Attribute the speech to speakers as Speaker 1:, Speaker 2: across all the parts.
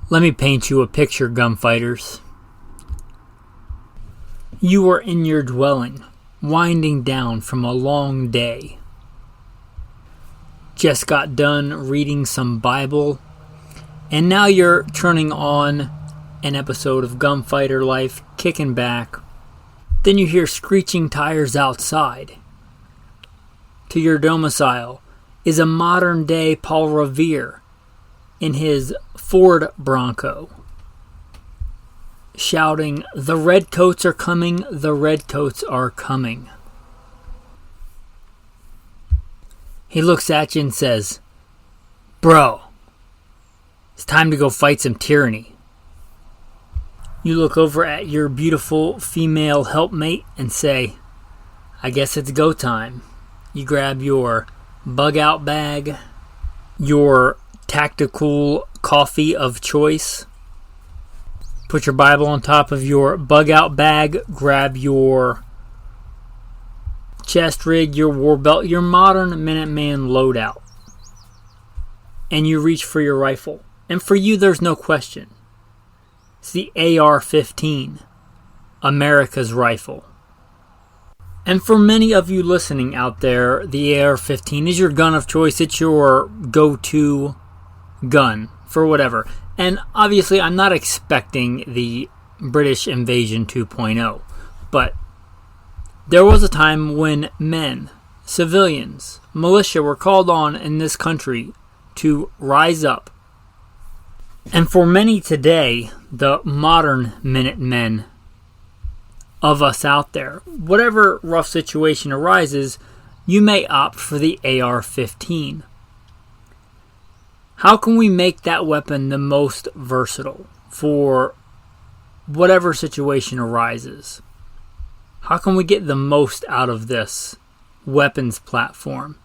Speaker 1: Let me paint you a picture, gunfighters. You are in your dwelling, winding down from a long day. Just got done reading some Bible, and now you're turning on an episode of Gunfighter Life, kicking back. Then you hear screeching tires outside. To your domicile is a modern-day Paul Revere in his Ford Bronco, shouting, "The Redcoats are coming, the Redcoats are coming." He looks at you and says, "Bro, it's time to go fight some tyranny." You look over at your beautiful female helpmate and say, "I guess it's go time." You grab your bug out bag, your tactical coffee of choice, put your Bible on top of your bug out bag, grab your chest rig, your war belt, your modern Minuteman loadout, and you reach for your rifle. And for you, there's no question. It's the Ar15, America's rifle. And for many of you listening out there, the Ar15 is your gun of choice. It's your go-to gun for whatever. And obviously, I'm not expecting the British Invasion 2.0, but there was a time when men, civilians, militia were called on in this country to rise up. And for many today, the modern Minutemen of us out there, whatever rough situation arises, you may opt for the AR-15. How can we make that weapon the most versatile for whatever situation arises? How can we get the most out of this weapons platform?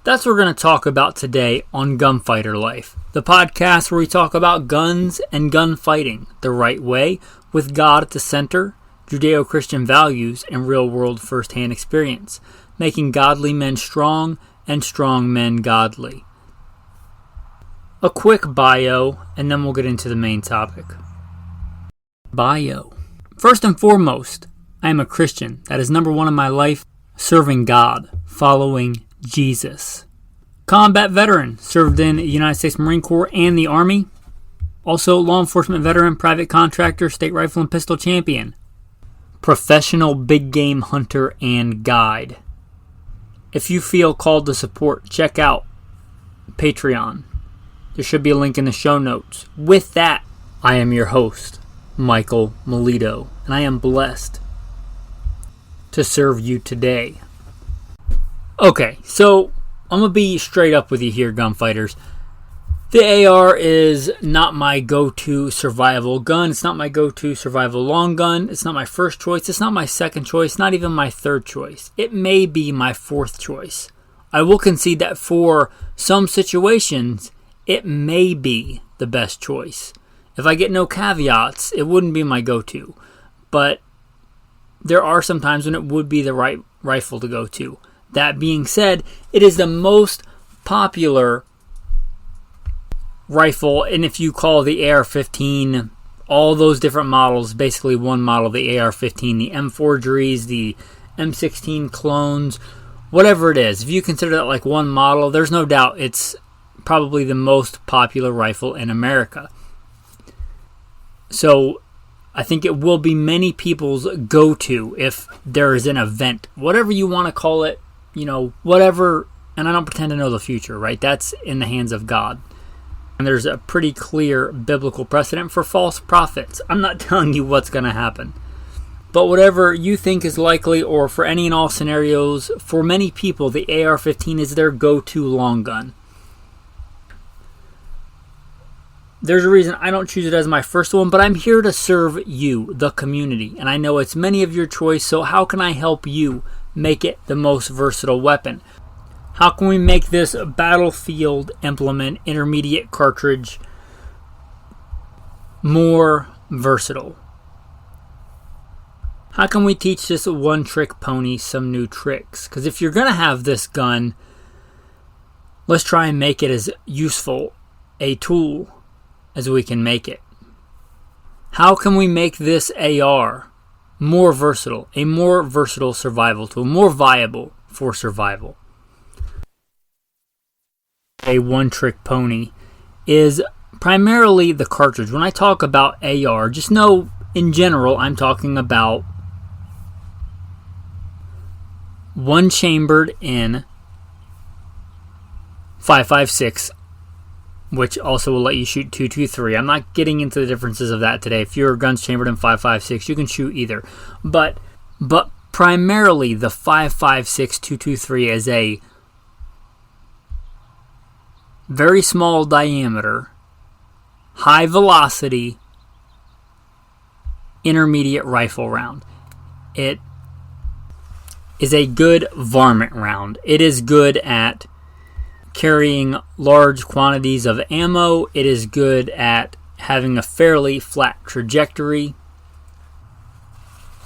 Speaker 1: That's what we're going to talk about today on Gunfighter Life, the podcast where we talk about guns and gunfighting the right way, with God at the center, Judeo-Christian values, and real-world first-hand experience, making godly men strong and strong men godly. A quick bio, and then we'll get into the main topic. Bio. First and foremost, I am a Christian. That is number one in my life, serving God, following Jesus. Combat veteran, served in the United States Marine Corps and the Army. Also law enforcement veteran, private contractor, state rifle and pistol champion. Professional big game hunter and guide. If you feel called to support, check out Patreon. There should be a link in the show notes. With that, I am your host, Michael Melito, and I am blessed to serve you today. Okay, so I'm going to be straight up with you here, gunfighters. The AR is not my go-to survival gun. It's not my go-to survival long gun. It's not my first choice. It's not my second choice. Not even my third choice. It may be my fourth choice. I will concede that for some situations, it may be the best choice. If I get no caveats, it wouldn't be my go-to. But there are some times when it would be the right rifle to go to. That being said, it is the most popular rifle, and if you call the AR-15, all those different models, basically one model, the AR-15, the M forgeries, the M16 clones, whatever it is, if you consider that like one model, there's no doubt it's probably the most popular rifle in America. So I think it will be many people's go-to if there is an event, whatever you want to call it, whatever. And I don't pretend to know the future, right? That's in the hands of God. And there's a pretty clear biblical precedent for false prophets. I'm not telling you what's going to happen. But whatever you think is likely, or for any and all scenarios, for many people, the AR-15 is their go-to long gun. There's a reason I don't choose it as my first one, but I'm here to serve you, the community. And I know it's many of your choice, so how can I help you make it the most versatile weapon? How can we make this battlefield implement intermediate cartridge more versatile? How can we teach this one-trick pony some new tricks? Because if you're going to have this gun, let's try and make it as useful a tool as we can make it. How can we make this AR more versatile, a more versatile survival tool, more viable for survival? A one-trick pony is primarily the cartridge. When I talk about AR, just know in general I'm talking about one chambered in 5.56, which also will let you shoot 2.23. I'm not getting into the differences of that today. If your gun's chambered in 5.56, you can shoot either. But primarily the 5.56 2.23 is a very small diameter, high velocity, intermediate rifle round. It is a good varmint round. It is good at carrying large quantities of ammo. It is good at having a fairly flat trajectory.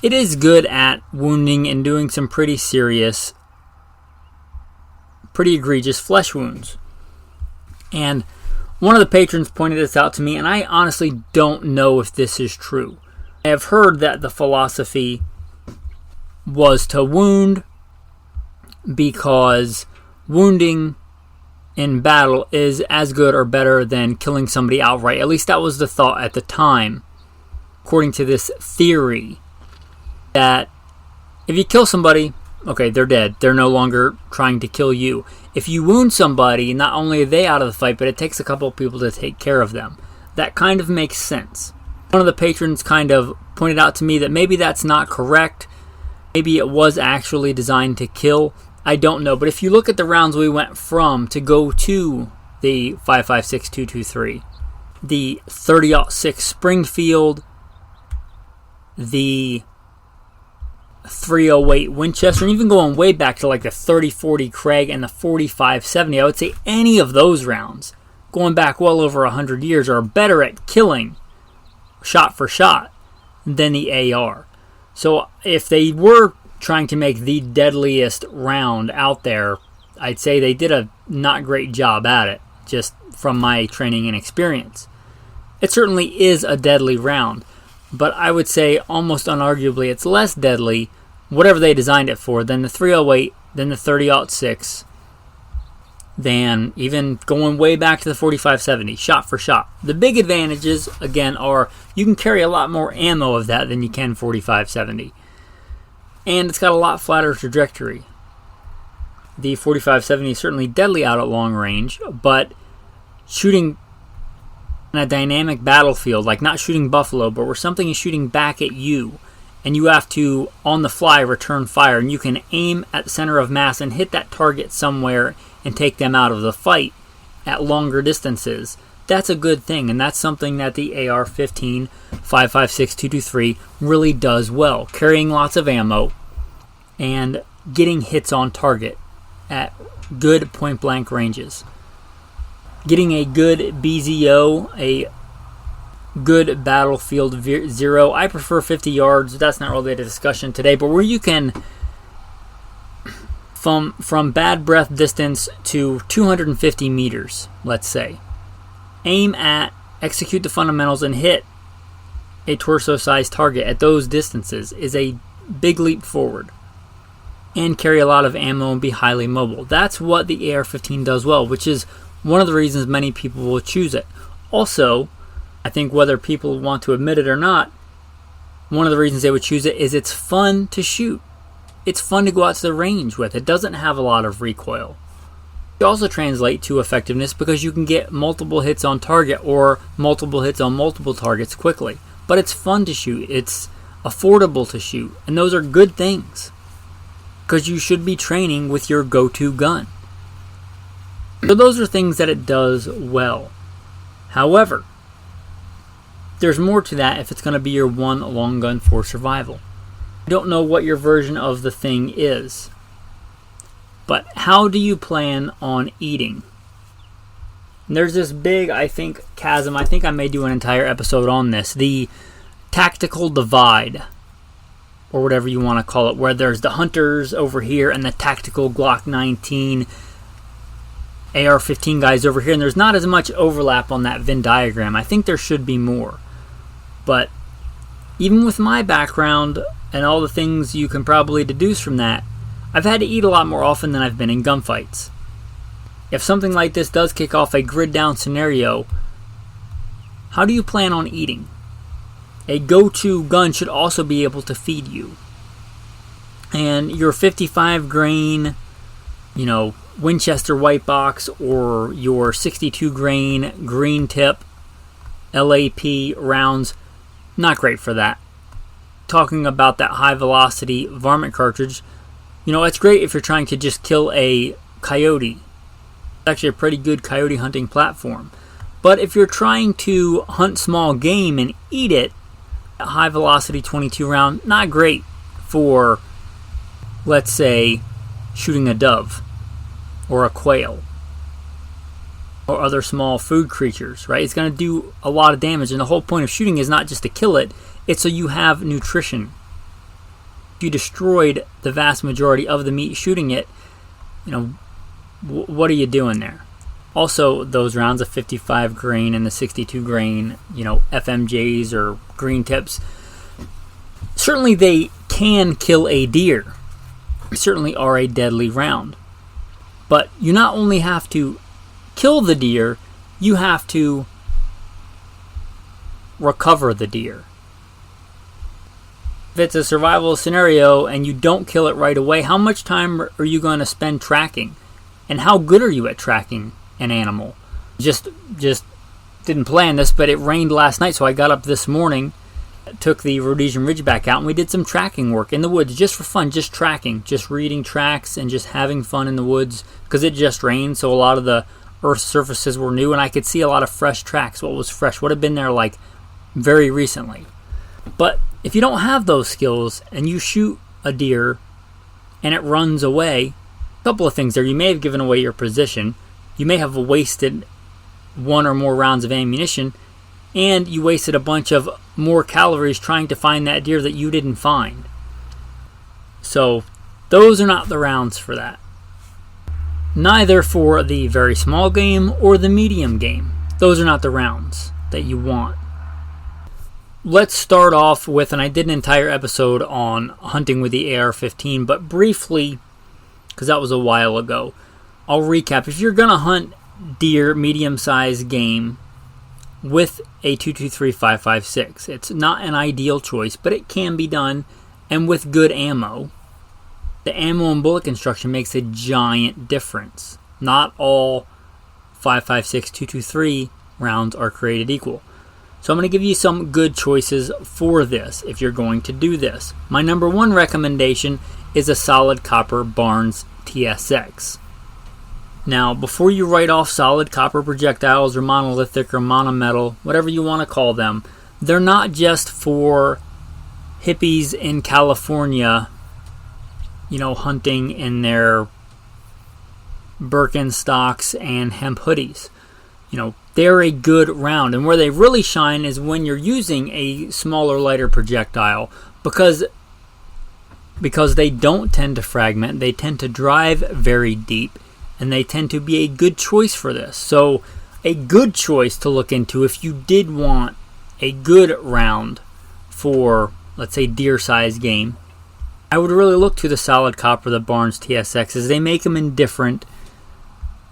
Speaker 1: It is good at wounding and doing some pretty serious, pretty egregious flesh wounds. And one of the patrons pointed this out to me, and I honestly don't know if this is true. I have heard that the philosophy was to wound because wounding in battle is as good or better than killing somebody outright. At least that was the thought at the time, according to this theory, that if you kill somebody, okay, they're dead. They're no longer trying to kill you. If you wound somebody, not only are they out of the fight, but it takes a couple of people to take care of them. That kind of makes sense. One of the patrons kind of pointed out to me that maybe that's not correct. Maybe it was actually designed to kill. I don't know. But if you look at the rounds we went from to go to the 5.56 2.23, the 30-06 Springfield, the 308 Winchester, and even going way back to like the 30-40 Craig and the 45-70, I would say any of those rounds, going back well over 100 years, are better at killing shot for shot than the AR. So if they were trying to make the deadliest round out there, I'd say they did a not great job at it, just from my training and experience. It certainly is a deadly round, but I would say almost unarguably it's less deadly, whatever they designed it for, than the 308, than the 30-06, than even going way back to the 45-70, shot for shot. The big advantages, again, are you can carry a lot more ammo of that than you can 45-70. And it's got a lot flatter trajectory. The 45-70 is certainly deadly out at long range, but shooting in a dynamic battlefield, like not shooting buffalo, but where something is shooting back at you, and you have to, on the fly, return fire, and you can aim at the center of mass and hit that target somewhere and take them out of the fight at longer distances. That's a good thing, and that's something that the AR-15 5.56 2.23 really does well. Carrying lots of ammo and getting hits on target at good point-blank ranges. Getting a good BZO, a good battlefield zero. I prefer 50 yards. That's not really a discussion today, but where you can, from bad breath distance to 250 meters, let's say, aim at, execute the fundamentals, and hit a torso-sized target at those distances is a big leap forward. And carry a lot of ammo and be highly mobile. That's what the AR-15 does well, which is one of the reasons many people will choose it. Also, I think whether people want to admit it or not, one of the reasons they would choose it is it's fun to shoot. It's fun to go out to the range with. It doesn't have a lot of recoil. It also translates to effectiveness because you can get multiple hits on target or multiple hits on multiple targets quickly. But it's fun to shoot. It's affordable to shoot. And those are good things, because you should be training with your go-to gun. So those are things that it does well. However, there's more to that if it's going to be your one long gun for survival. I don't know what your version of the thing is, but how do you plan on eating? And there's this big, I think, chasm. I think I may do an entire episode on this. The tactical divide, or whatever you want to call it, where there's the hunters over here and the tactical Glock 19 AR-15 guys over here, and there's not as much overlap on that Venn diagram. I think there should be more. But even with my background and all the things you can probably deduce from that, I've had to eat a lot more often than I've been in gunfights. If something like this does kick off a grid down scenario, how do you plan on eating? A go-to gun should also be able to feed you. And your 55 grain, Winchester white box, or your 62 grain green tip LAP rounds, not great for that. Talking about that high velocity varmint cartridge, it's great if you're trying to just kill a coyote. It's actually a pretty good coyote hunting platform. But if you're trying to hunt small game and eat it, a high velocity 22 round, not great for, let's say, shooting a dove or a quail or other small food creatures, right? It's going to do a lot of damage, and the whole point of shooting is not just to kill it, it's so you have nutrition. If you destroyed the vast majority of the meat shooting it, what are you doing there? Also, those rounds of 55 grain and the 62 grain, FMJs or green tips, certainly they can kill a deer. Certainly are a deadly round. But you not only have to kill the deer, you have to recover the deer. If it's a survival scenario and you don't kill it right away, how much time are you going to spend tracking? And how good are you at tracking an animal? Just didn't plan this, but it rained last night, so I got up this morning, took the Rhodesian Ridgeback out, and we did some tracking work in the woods just for fun, just tracking, just reading tracks and just having fun in the woods, because it just rained, so a lot of the earth surfaces were new, and I could see a lot of fresh tracks. What was fresh would have been there like very recently. But if you don't have those skills and you shoot a deer and it runs away, a couple of things there. You may have given away your position, you may have wasted one or more rounds of ammunition, and you wasted a bunch of more calories trying to find that deer that you didn't find. So those are not the rounds for that. Neither for the very small game or the medium game. Those are not the rounds that you want. Let's start off with, and I did an entire episode on hunting with the AR-15, but briefly, because that was a while ago, I'll recap. If you're going to hunt deer, medium-sized game, with a 223-556, it's not an ideal choice, but it can be done, and with good ammo. The ammo and bullet construction makes a giant difference. Not all 5.56 223 rounds are created equal. So I'm going to give you some good choices for this if you're going to do this. My number one recommendation is a solid copper Barnes TSX. Now, before you write off solid copper projectiles or monolithic or monometal, whatever you want to call them, they're not just for hippies in California, hunting in their Birkenstocks and hemp hoodies. They're a good round, and where they really shine is when you're using a smaller, lighter projectile, because they don't tend to fragment, they tend to drive very deep, and they tend to be a good choice for this. So a good choice to look into if you did want a good round for, let's say, deer-sized game, I would really look to the solid copper, the Barnes TSXs. They make them in different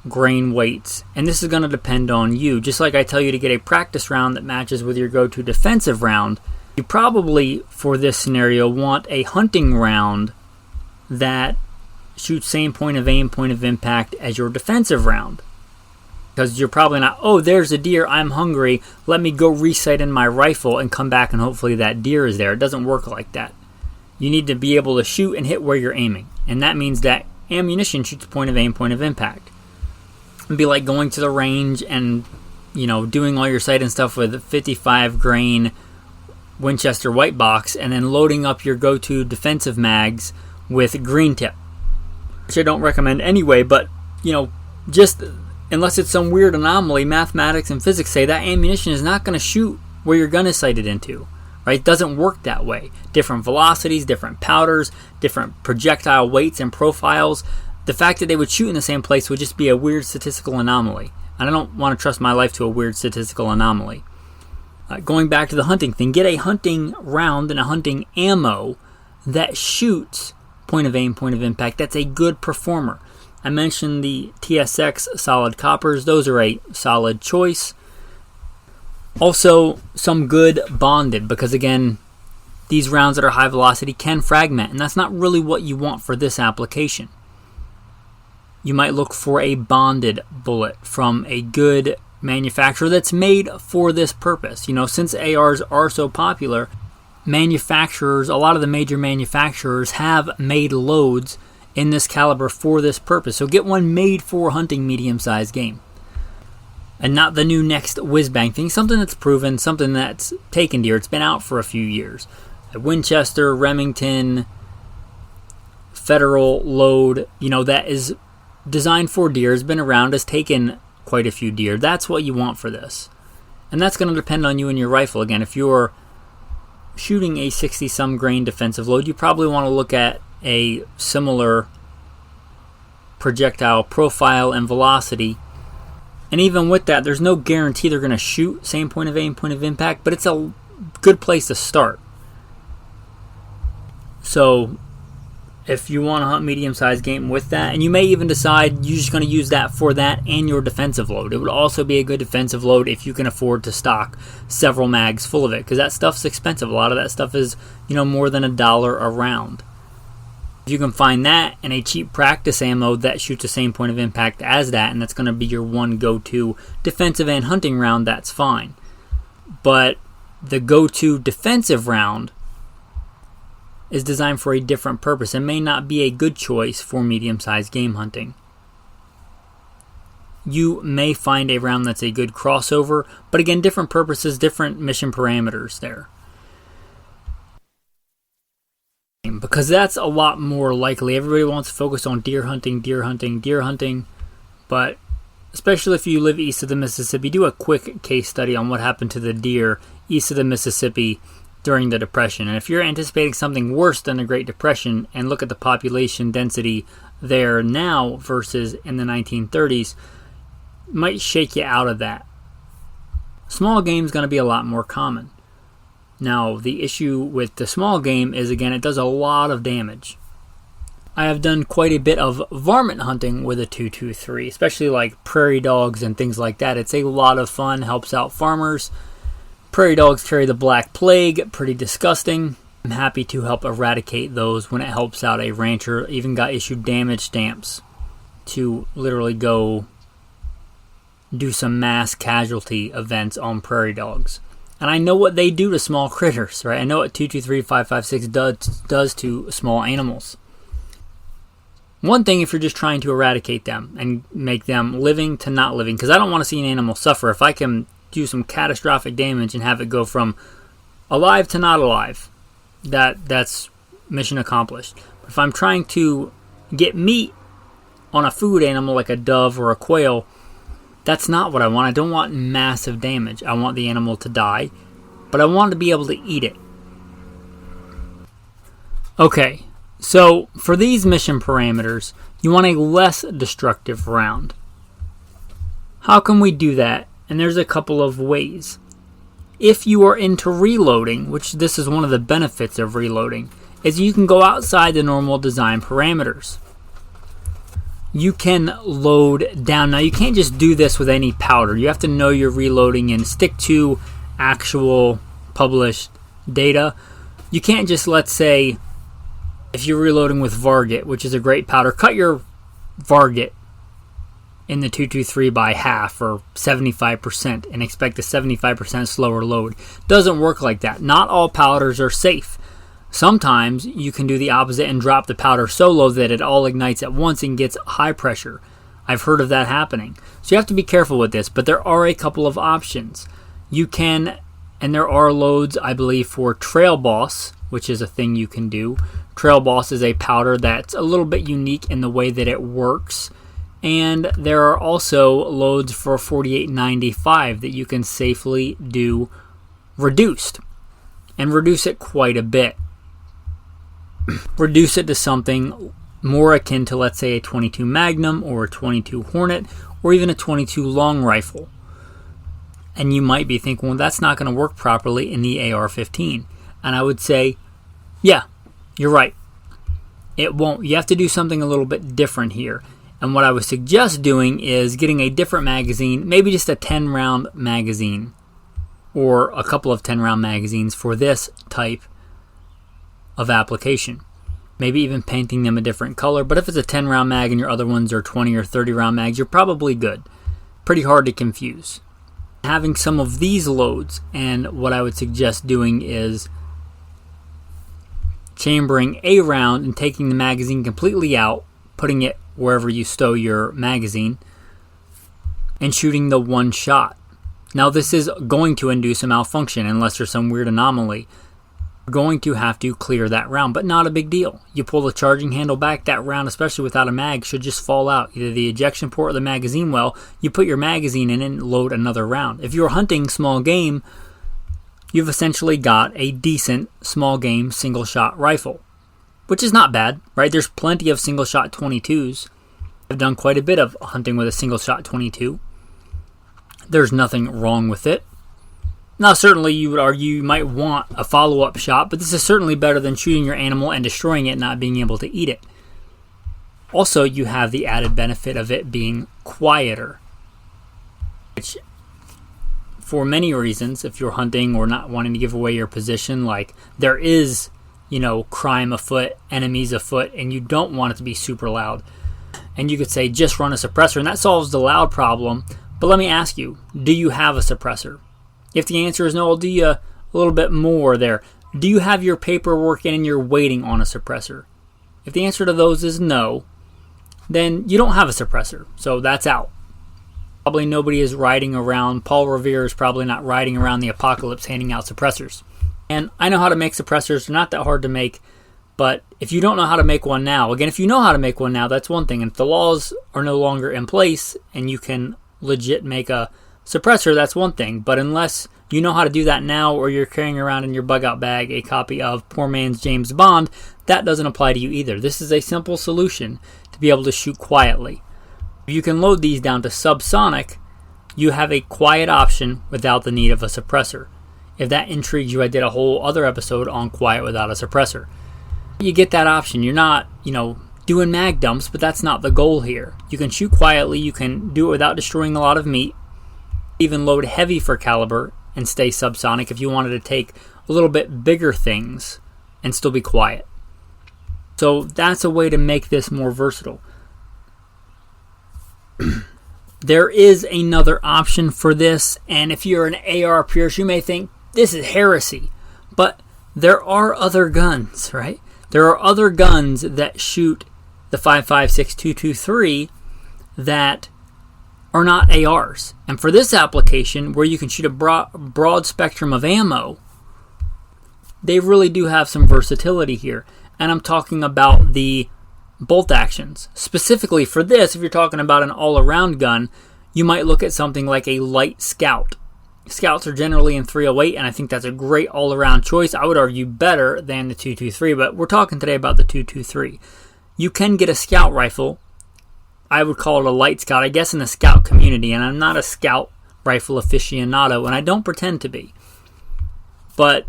Speaker 1: grain weights, and this is going to depend on you. Just like I tell you to get a practice round that matches with your go-to defensive round, you probably, for this scenario, want a hunting round that shoots same point of aim, point of impact as your defensive round. Because you're probably not, oh, there's a deer, I'm hungry, let me go re-sight in my rifle and come back and hopefully that deer is there. It doesn't work like that. You need to be able to shoot and hit where you're aiming. And that means that ammunition shoots point of aim, point of impact. It'd be like going to the range and, doing all your sight and stuff with 55 grain Winchester white box and then loading up your go-to defensive mags with green tip. Which I don't recommend anyway, but, just unless it's some weird anomaly, mathematics and physics say that ammunition is not going to shoot where your gun is sighted into. Right? It doesn't work that way. Different velocities, different powders, different projectile weights and profiles. The fact that they would shoot in the same place would just be a weird statistical anomaly. And I don't want to trust my life to a weird statistical anomaly. Going back to the hunting thing, get a hunting round and a hunting ammo that shoots point of aim, point of impact. That's a good performer. I mentioned the TSX solid coppers. Those are a solid choice. Also, some good bonded, because again, these rounds that are high velocity can fragment, and that's not really what you want for this application. You might look for a bonded bullet from a good manufacturer that's made for this purpose. Since ARs are so popular, manufacturers, a lot of the major manufacturers have made loads in this caliber for this purpose. So get one made for hunting medium-sized game. And not the new next whiz-bang thing, something that's proven, something that's taken deer. It's been out for a few years. A Winchester, Remington, Federal load, that is designed for deer, has been around, has taken quite a few deer. That's what you want for this. And that's going to depend on you and your rifle. Again, if you're shooting a 60-some grain defensive load, you probably want to look at a similar projectile profile and velocity. And even with that, there's no guarantee they're going to shoot same point of aim, point of impact, but it's a good place to start. So if you want to hunt medium-sized game with that, and you may even decide you're just going to use that for that and your defensive load. It would also be a good defensive load if you can afford to stock several mags full of it, because that stuff's expensive. A lot of that stuff is, more than $1 a round. If you can find that and a cheap practice ammo that shoots the same point of impact as that, and that's going to be your one go-to defensive and hunting round, that's fine. But the go-to defensive round is designed for a different purpose and may not be a good choice for medium-sized game hunting. You may find a round that's a good crossover, but again, different purposes, different mission parameters there. Because that's a lot more likely. Everybody wants to focus on deer hunting, but especially if you live east of the Mississippi, do a quick case study on what happened to the deer east of the Mississippi during the Depression. And if you're anticipating something worse than the Great Depression and look at the population density there now versus in the 1930s, it might shake you out of that. Small game is going to be a lot more common. Now, the issue with the small game is, again, it does a lot of damage. I have done quite a bit of varmint hunting with a 223, especially like prairie dogs and things like that. It's a lot of fun, helps out farmers. Prairie dogs carry the Black Plague, pretty disgusting. I'm happy to help eradicate those when it helps out a rancher. Even got issued damage stamps to literally go do some mass casualty events on prairie dogs. And I know what they do to small critters, right? I know what 223, 556 does to small animals. One thing if you're just trying to eradicate them and make them living to not living, because I don't want to see an animal suffer. If I can do some catastrophic damage and have it go from alive to not alive, that's mission accomplished. But if I'm trying to get meat on a food animal like a dove or a quail, that's not what I want. I don't want massive damage. I want the animal to die, but I want to be able to eat it. Okay, so for these mission parameters, you want a less destructive round. How can we do that? And there's a couple of ways. If you are into reloading, which this is one of the benefits of reloading, is you can go outside the normal design parameters. You can load down. Now, you can't just do this with any powder. You have to know you're reloading and stick to actual published data. You can't just, let's say, if you're reloading with Varget, which is a great powder, cut your Varget in the 223 by half or 75% and expect a 75% slower load. Doesn't work like that. Not all powders are safe. Sometimes you can do the opposite and drop the powder so low that it all ignites at once and gets high pressure. I've heard of that happening. So you have to be careful with this, but there are a couple of options. You can, and there are loads, I believe, for Trail Boss, which is a thing you can do. Trail Boss is a powder that's a little bit unique in the way that it works. And there are also loads for 4895 that you can safely do reduced. And reduce it quite a bit. Reduce it to something more akin to, let's say, a 22 Magnum or a 22 Hornet or even a 22 long rifle. And you might be thinking, well, that's not going to work properly in the Ar15. And I would say, yeah, you're right. It won't. You have to do something a little bit different here. And what I would suggest doing is getting a different magazine, maybe just a 10-round magazine or a couple of 10-round magazines for this type of application. Maybe even painting them a different color. But if it's a 10-round mag and your other ones are 20 or 30-round mags, you're probably good. Pretty hard to confuse. Having some of these loads, and what I would suggest doing is chambering a round and taking the magazine completely out, putting it wherever you stow your magazine, and shooting the one shot. Now this is going to induce a malfunction unless there's some weird anomaly. You're going to have to clear that round, but not a big deal. You pull the charging handle back, that round, especially without a mag, should just fall out. Either the ejection port or the magazine well, you put your magazine in and load another round. If you're hunting small game, you've essentially got a decent small game single shot rifle, which is not bad, right? There's plenty of single shot 22s. I've done quite a bit of hunting with a single shot 22. There's nothing wrong with it. Now, certainly you would argue you might want a follow-up shot, but this is certainly better than shooting your animal and destroying it and not being able to eat it. Also, you have the added benefit of it being quieter, which, for many reasons, if you're hunting or not wanting to give away your position, like there is, crime afoot, enemies afoot, and you don't want it to be super loud. And you could say, just run a suppressor, and that solves the loud problem. But let me ask you, do you have a suppressor? If the answer is no, I'll do you a little bit more there. Do you have your paperwork in and you're waiting on a suppressor? If the answer to those is no, then you don't have a suppressor. So that's out. Probably nobody is riding around. Paul Revere is probably not riding around the apocalypse handing out suppressors. And I know how to make suppressors. They're not that hard to make. But if you don't know how to make one now, again, if you know how to make one now, that's one thing. And if the laws are no longer in place and you can legit make a suppressor, that's one thing. But unless you know how to do that now, or you're carrying around in your bug out bag a copy of Poor Man's James Bond, that doesn't apply to you either. This is a simple solution to be able to shoot quietly. If you can load these down to subsonic, you have a quiet option without the need of a suppressor. If that intrigues you, I did a whole other episode on quiet without a suppressor. You get that option. You're not, doing mag dumps, but that's not the goal here. You can shoot quietly, you can do it without destroying a lot of meat, even load heavy for caliber and stay subsonic if you wanted to take a little bit bigger things and still be quiet. So that's a way to make this more versatile. There is another option for this, and if you're an AR purist, you may think this is heresy, but there are other guns, right? There are other guns that shoot the 5.56 223 that are not ARs. And for this application, where you can shoot a broad spectrum of ammo, they really do have some versatility here. And I'm talking about the bolt actions. Specifically for this, if you're talking about an all-around gun, you might look at something like a light scout. Scouts are generally in 308, and I think that's a great all-around choice. I would argue better than the 223, but we're talking today about the 223. You can get a scout rifle. I would call it a light scout, I guess, in the scout community, and I'm not a scout rifle aficionado, and I don't pretend to be. But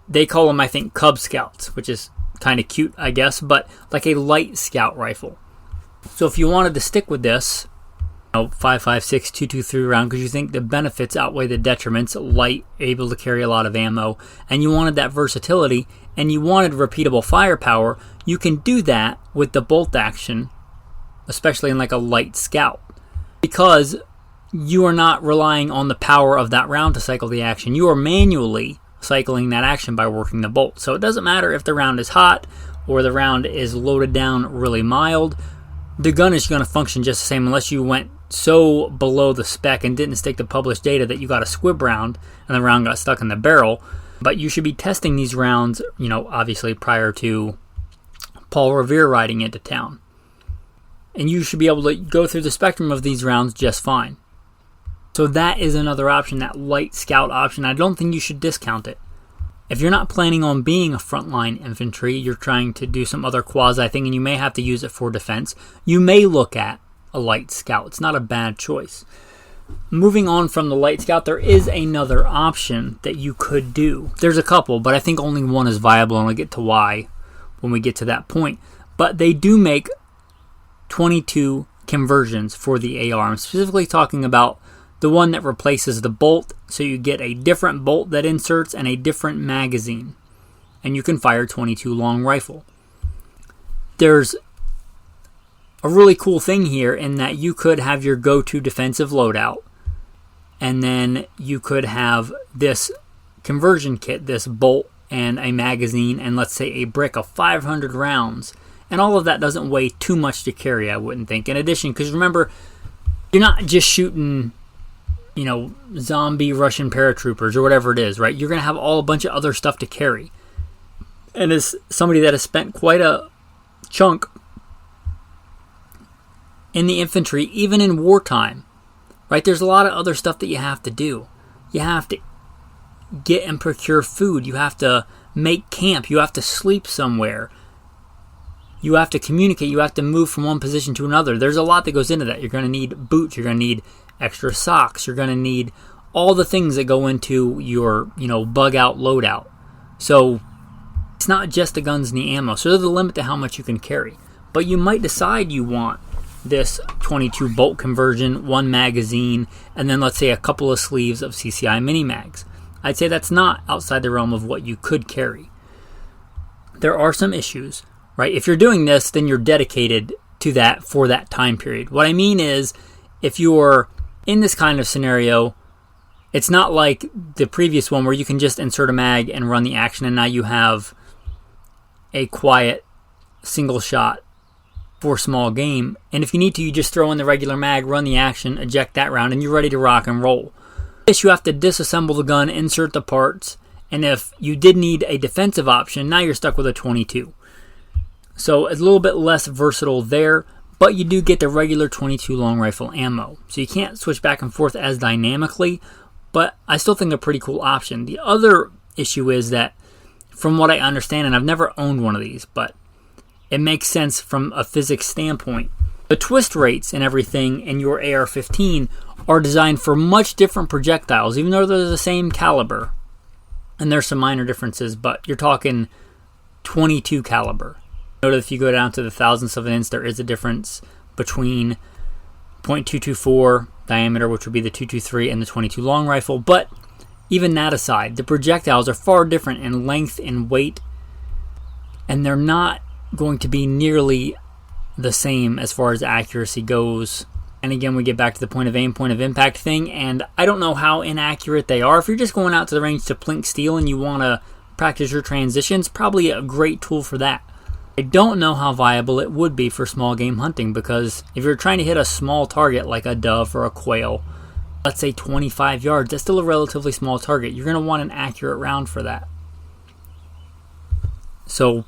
Speaker 1: they call them, I think, Cub Scouts, which is kind of cute, I guess, but like a light scout rifle. So if you wanted to stick with this, 5.56 223 round, because you think the benefits outweigh the detriments, light, able to carry a lot of ammo, and you wanted that versatility, and you wanted repeatable firepower, you can do that with the bolt action, especially in like a light scout, because you are not relying on the power of that round to cycle the action. You are manually cycling that action by working the bolt. So it doesn't matter if the round is hot or the round is loaded down really mild. The gun is going to function just the same, unless you went so below the spec and didn't stick to published data that you got a squib round and the round got stuck in the barrel. But you should be testing these rounds, obviously prior to Paul Revere riding into town. And you should be able to go through the spectrum of these rounds just fine. So that is another option, that light scout option. I don't think you should discount it. If you're not planning on being a frontline infantry, you're trying to do some other quasi thing and you may have to use it for defense, you may look at a light scout. It's not a bad choice. Moving on from the light scout, there is another option that you could do. There's a couple, but I think only one is viable, and I'll get to why when we get to that point. But they do make 22 conversions for the AR. I'm specifically talking about the one that replaces the bolt, so you get a different bolt that inserts and a different magazine, and you can fire 22 long rifle. There's a really cool thing here in that you could have your go-to defensive loadout, and then you could have this conversion kit, this bolt and a magazine, and let's say a brick of 500 rounds, and all of that doesn't weigh too much to carry, I wouldn't think. In addition, because remember, you're not just shooting, zombie Russian paratroopers or whatever it is, right? You're going to have a bunch of other stuff to carry. And as somebody that has spent quite a chunk in the infantry, even in wartime, right? There's a lot of other stuff that you have to do. You have to get and procure food. You have to make camp. You have to sleep somewhere. You have to communicate. You have to move from one position to another. There's a lot that goes into that. You're going to need boots. You're going to need extra socks. You're going to need all the things that go into your, bug out loadout. So it's not just the guns and the ammo. So there's a limit to how much you can carry. But you might decide you want this 22 bolt conversion, one magazine, and then let's say a couple of sleeves of CCI mini mags. I'd say that's not outside the realm of what you could carry. There are some issues, right? If you're doing this, then you're dedicated to that for that time period. What I mean is, if you're in this kind of scenario, it's not like the previous one where you can just insert a mag and run the action and now you have a quiet single shot for small game. And if you need to, you just throw in the regular mag, run the action, eject that round, and you're ready to rock and roll. Yes, you have to disassemble the gun, insert the parts, and if you did need a defensive option, now you're stuck with a 22. So it's a little bit less versatile there, but you do get the regular 22 long rifle ammo. So you can't switch back and forth as dynamically, but I still think a pretty cool option. The other issue is that, from what I understand, and I've never owned one of these, but it makes sense from a physics standpoint, the twist rates and everything in your AR-15 are designed for much different projectiles, even though they're the same caliber. And there's some minor differences, but you're talking 22 caliber. Note that if you go down to the thousandths of an inch, there is a difference between .224 diameter, which would be the 223, and the 22 long rifle. But even that aside, the projectiles are far different in length and weight, and they're not going to be nearly the same as far as accuracy goes. And again, we get back to the point of aim, point of impact thing, and I don't know how inaccurate they are. If you're just going out to the range to plink steel and you want to practice your transitions, probably a great tool for that. I don't know how viable it would be for small game hunting, because if you're trying to hit a small target like a dove or a quail, let's say 25 yards, that's still a relatively small target. You're going to want an accurate round for that. So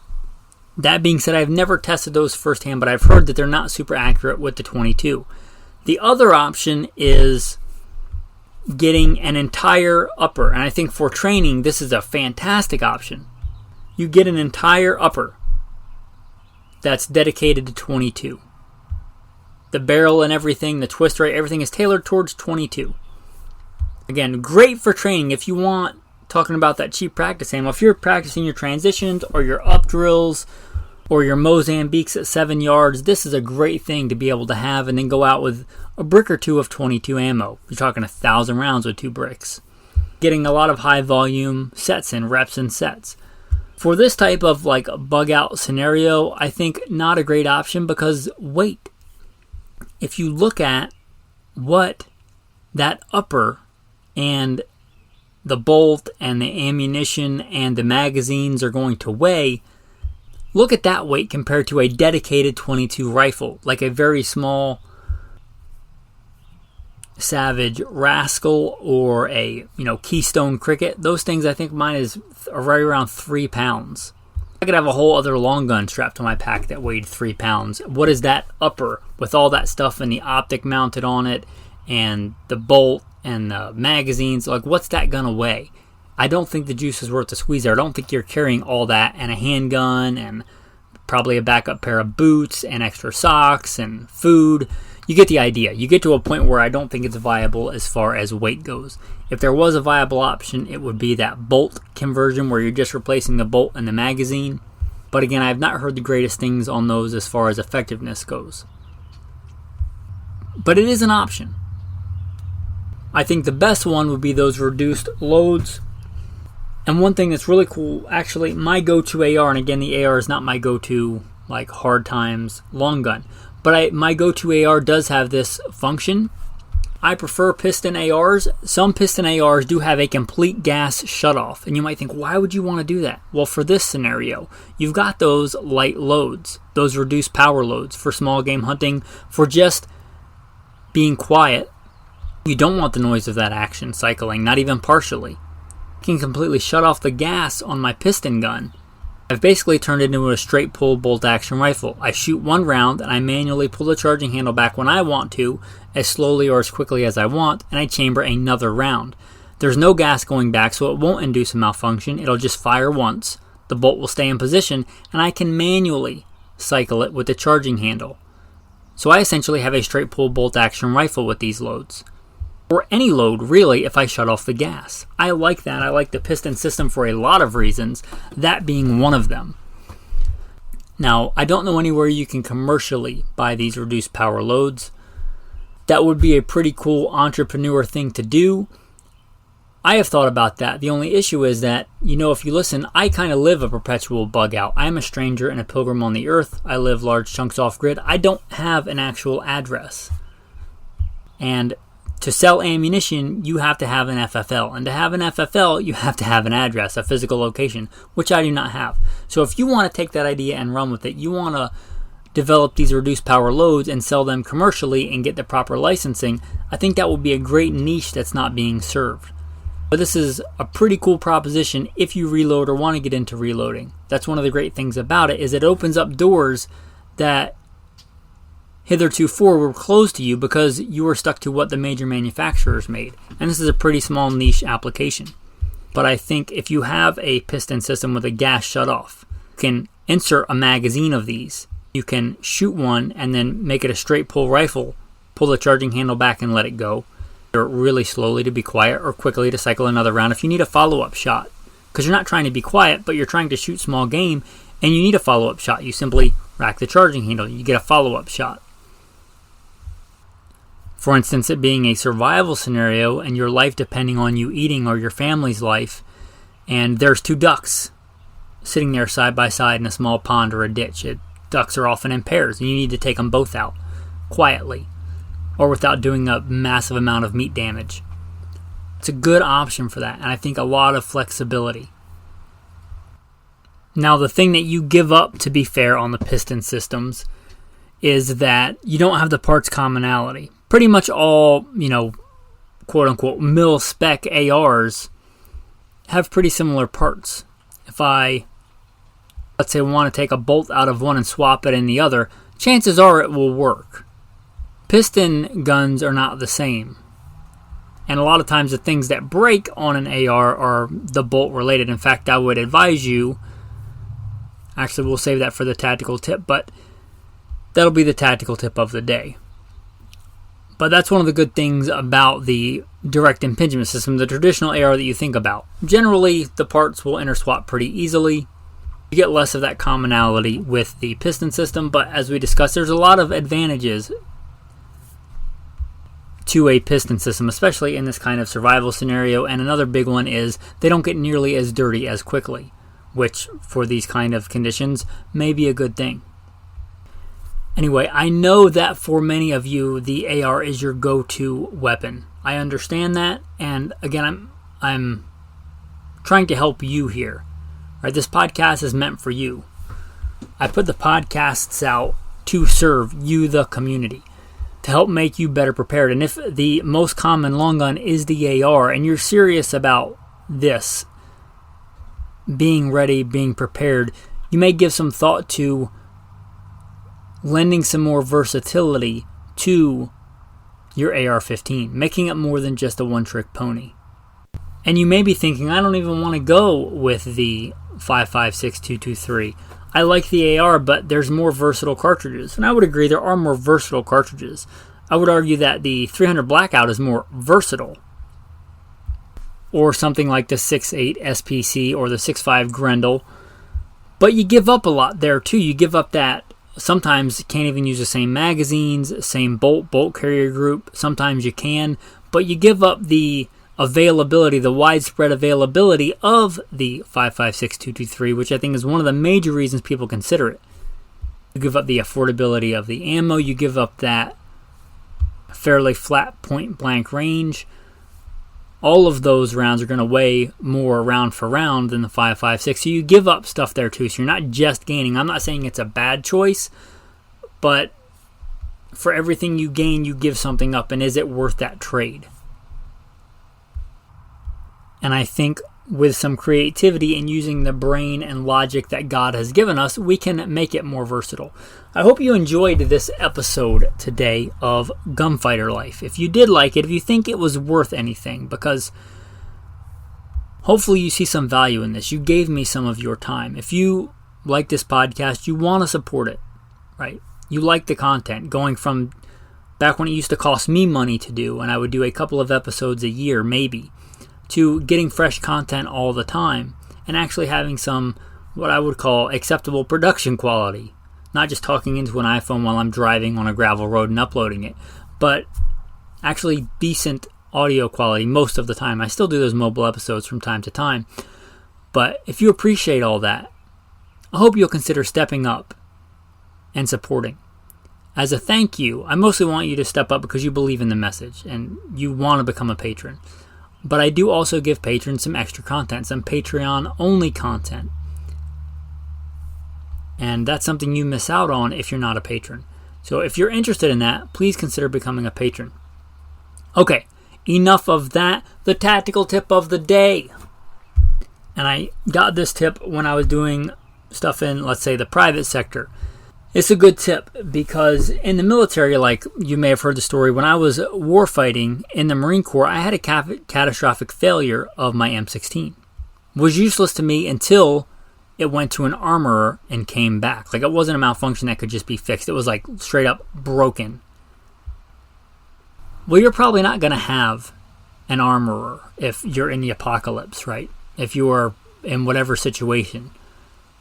Speaker 1: that being said, I've never tested those firsthand, but I've heard that they're not super accurate with the 22. The other option is getting an entire upper, and I think for training, this is a fantastic option. You get an entire upper that's dedicated to 22. The barrel and everything, the twist rate, everything is tailored towards 22. Again, great for training if you want, talking about that cheap practice ammo. If you're practicing your transitions or your up drills or your Mozambiques at 7 yards, this is a great thing to be able to have and then go out with a brick or two of 22 ammo. You're talking 1,000 rounds with 2 bricks. Getting a lot of high volume sets and reps and sets. For this type of bug out scenario, I think not a great option because weight. If you look at what that upper and the bolt and the ammunition and the magazines are going to weigh, look at that weight compared to a dedicated 22 rifle, like a very small Savage Rascal or a Keystone Cricket. Those things, I think mine are right around 3 pounds. I could have a whole other long gun strapped to my pack that weighed 3 pounds. What is that upper with all that stuff and the optic mounted on it and the bolt and the magazines? What's that gonna weigh? I don't think the juice is worth the squeeze there. I don't think you're carrying all that and a handgun and probably a backup pair of boots and extra socks and food. You get the idea. You get to a point where I don't think it's viable as far as weight goes. If there was a viable option, it would be that bolt conversion where you're just replacing the bolt and the magazine. But again, I have not heard the greatest things on those as far as effectiveness goes. But it is an option. I think the best one would be those reduced loads. And one thing that's really cool, actually, my go-to AR, and again, the AR is not my go-to, like, hard times long gun, but my go-to AR does have this function. I prefer Piston ARs. Some Piston ARs do have a complete gas shutoff, and you might think, why would you want to do that? Well, for this scenario, you've got those light loads, those reduced power loads for small game hunting, for just being quiet. You don't want the noise of that action cycling, not even partially. I can completely shut off the gas on my Piston gun. I've basically turned it into a straight pull bolt action rifle. I shoot one round and I manually pull the charging handle back when I want to, as slowly or as quickly as I want, and I chamber another round. There's no gas going back, so it won't induce a malfunction. It'll just fire once. The bolt will stay in position, and I can manually cycle it with the charging handle. So I essentially have a straight pull bolt action rifle with these loads. Or any load, really, if I shut off the gas. I like that. I like the Piston system for a lot of reasons, that being one of them. Now, I don't know anywhere you can commercially buy these reduced power loads. That would be a pretty cool entrepreneur thing to do. I have thought about that. The only issue is that, if you listen, I kind of live a perpetual bug out. I'm a stranger and a pilgrim on the earth. I live large chunks off grid. I don't have an actual address. And to sell ammunition, you have to have an FFL. And to have an FFL, you have to have an address, a physical location, which I do not have. So if you want to take that idea and run with it, you want to develop these reduced power loads and sell them commercially and get the proper licensing, I think that would be a great niche that's not being served. But this is a pretty cool proposition if you reload or want to get into reloading. That's one of the great things about it, is it opens up doors that hitherto were closed to you because you were stuck to what the major manufacturers made. And this is a pretty small niche application. But I think if you have a Piston system with a gas shutoff, you can insert a magazine of these. You can shoot one and then make it a straight pull rifle, pull the charging handle back and let it go, or really slowly to be quiet, or quickly to cycle another round if you need a follow-up shot. Because you're not trying to be quiet, but you're trying to shoot small game, and you need a follow-up shot. You simply rack the charging handle, you get a follow-up shot. For instance, it being a survival scenario and your life depending on you eating or your family's life, and there's two ducks sitting there side by side in a small pond or a ditch. Ducks are often in pairs, and you need to take them both out quietly or without doing a massive amount of meat damage. It's a good option for that, and I think a lot of flexibility. Now, the thing that you give up, to be fair, on the Piston systems is that you don't have the parts commonality. Pretty much all, quote-unquote, mil-spec ARs have pretty similar parts. If I, let's say, want to take a bolt out of one and swap it in the other, chances are it will work. Piston guns are not the same. And a lot of times the things that break on an AR are the bolt related. In fact, I would advise you, actually we'll save that for the tactical tip, but that'll be the tactical tip of the day. But that's one of the good things about the direct impingement system, the traditional AR that you think about. Generally, the parts will interswap pretty easily. You get less of that commonality with the Piston system, but as we discussed, there's a lot of advantages to a Piston system, especially in this kind of survival scenario. And another big one is they don't get nearly as dirty as quickly, which for these kind of conditions may be a good thing. Anyway, I know that for many of you, the AR is your go-to weapon. I understand that, and again, I'm trying to help you here. Right, this podcast is meant for you. I put the podcasts out to serve you, the community, to help make you better prepared. And if the most common long gun is the AR, and you're serious about this, being ready, being prepared, you may give some thought to lending some more versatility to your AR-15, making it more than just a one-trick pony. And you may be thinking, I don't even want to go with the 5.56 223. I like the AR, but there's more versatile cartridges. And I would agree there are more versatile cartridges. I would argue that the 300 Blackout is more versatile. Or something like the 6.8 SPC or the 6.5 Grendel. But you give up a lot there too. You give up that sometimes you can't even use the same magazines, same bolt carrier group. Sometimes you can, but you give up the availability, the widespread availability of the 5.56 223, which I think is one of the major reasons people consider it. You give up the affordability of the ammo. You give up that fairly flat point blank range. All of those rounds are going to weigh more round for round than the 5.56, so you give up stuff there too. So you're not just gaining. I'm not saying it's a bad choice, but for everything you gain, you give something up, and is it worth that trade? And I think with some creativity and using the brain and logic that God has given us, we can make it more versatile. I hope you enjoyed this episode today of Gunfighter Life. If you did like it, if you think it was worth anything, because hopefully you see some value in this. You gave me some of your time. If you like this podcast, you want to support it, right? You like the content, going from back when it used to cost me money to do, and I would do a couple of episodes a year, maybe, to getting fresh content all the time and actually having some, what I would call, acceptable production quality. Not just talking into an iPhone while I'm driving on a gravel road and uploading it, but actually decent audio quality most of the time. I still do those mobile episodes from time to time. But if you appreciate all that, I hope you'll consider stepping up and supporting. As a thank you, I mostly want you to step up because you believe in the message and you want to become a patron. But I do also give patrons some extra content, some Patreon-only content. And that's something you miss out on if you're not a patron. So if you're interested in that, please consider becoming a patron. Okay, enough of that. The tactical tip of the day. And I got this tip when I was doing stuff in, let's say, the private sector. It's a good tip because in the military, like you may have heard the story, when I was warfighting in the Marine Corps, I had a catastrophic failure of my M16. It was useless to me until it went to an armorer and came back. Like, it wasn't a malfunction that could just be fixed. It was like straight up broken. Well, you're probably not going to have an armorer if you're in the apocalypse, right? If you are in whatever situation.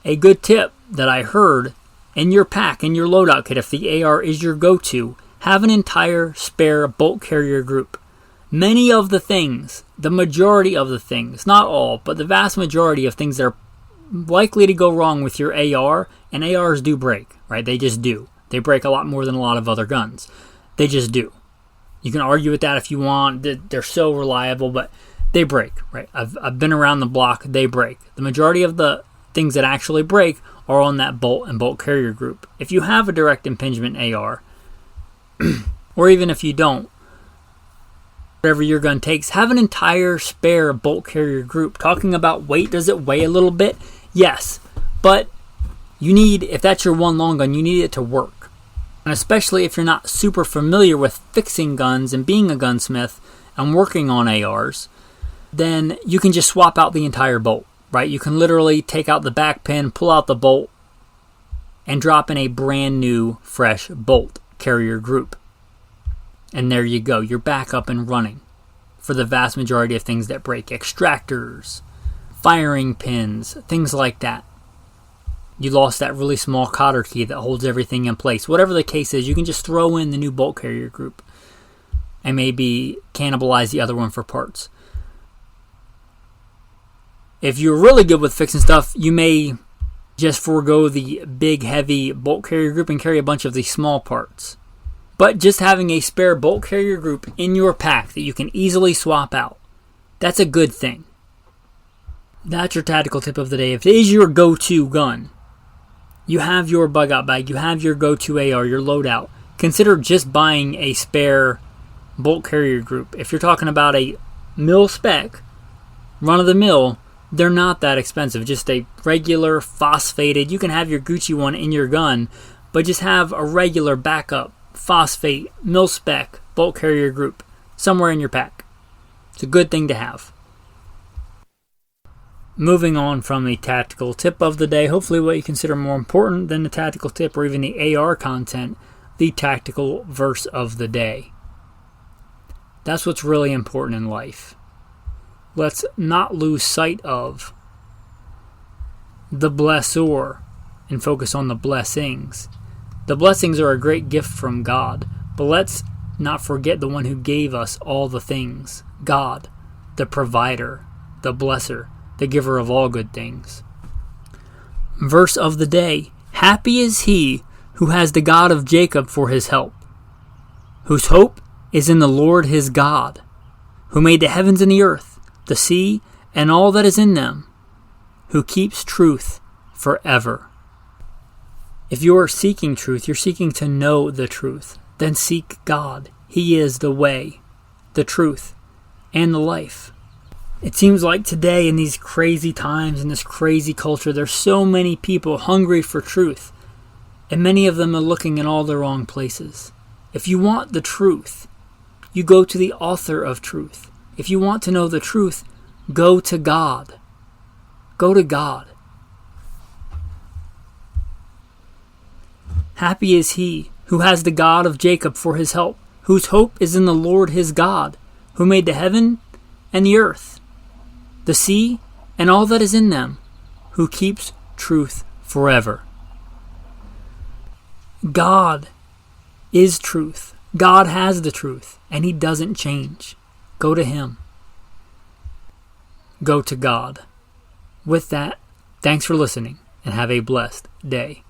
Speaker 1: A good tip that I heard: in your pack, in your loadout kit, if the AR is your go-to, have an entire spare bolt carrier group. Many of the things, the majority of the things, not all, but the vast majority of things that are likely to go wrong with your AR, and ARs do break, right? They just do. They break a lot more than a lot of other guns. They just do. You can argue with that if you want. They're so reliable, but they break, right? I've been around the block. They break. The majority of the things that actually break are on that bolt and bolt carrier group. If you have a direct impingement AR, or even if you don't, whatever your gun takes, have an entire spare bolt carrier group. Talking about weight, does it weigh a little bit? Yes, but you need, if that's your one long gun, you need it to work. And especially if you're not super familiar with fixing guns and being a gunsmith and working on ARs, then you can just swap out the entire bolt, right? You can literally take out the back pin, pull out the bolt, and drop in a brand new, fresh bolt carrier group. And there you go. You're back up and running for the vast majority of things that break. Extractors, firing pins, things like that. You lost that really small cotter key that holds everything in place. Whatever the case is, you can just throw in the new bolt carrier group and maybe cannibalize the other one for parts. If you're really good with fixing stuff, you may just forego the big, heavy bolt carrier group and carry a bunch of the small parts. But just having a spare bolt carrier group in your pack that you can easily swap out, that's a good thing. That's your tactical tip of the day. If it is your go-to gun, you have your bug out bag, you have your go-to AR, your loadout, consider just buying a spare bolt carrier group. If you're talking about a mil spec, run-of-the-mill, they're not that expensive. Just a regular phosphated, you can have your Gucci one in your gun, but just have a regular backup phosphate mil-spec bolt carrier group somewhere in your pack. It's a good thing to have. moving on from the tactical tip of the day, hopefully what you consider more important than the tactical tip or even the AR content, the tactical verse of the day. That's what's really important in life. Let's not lose sight of the blessor and focus on the blessings. The blessings are a great gift from God, but let's not forget the one who gave us all the things, God, the provider, the blesser, the giver of all good things. Verse of the day: happy is he who has the God of Jacob for his help, whose hope is in the Lord his God, who made the heavens and the earth, the sea, and all that is in them, who keeps truth forever. If you are seeking truth, you're seeking to know the truth, then seek God. He is the way, the truth, and the life. It seems like today, in these crazy times, in this crazy culture, there's so many people hungry for truth, and many of them are looking in all the wrong places. If you want the truth, you go to the author of truth. If you want to know the truth, go to God. Go to God. Happy is he who has the God of Jacob for his help, whose hope is in the Lord his God, who made the heaven and the earth, the sea, and all that is in them, who keeps truth forever. God is truth. God has the truth, and he doesn't change. Go to him. Go to God. With that, thanks for listening, and have a blessed day.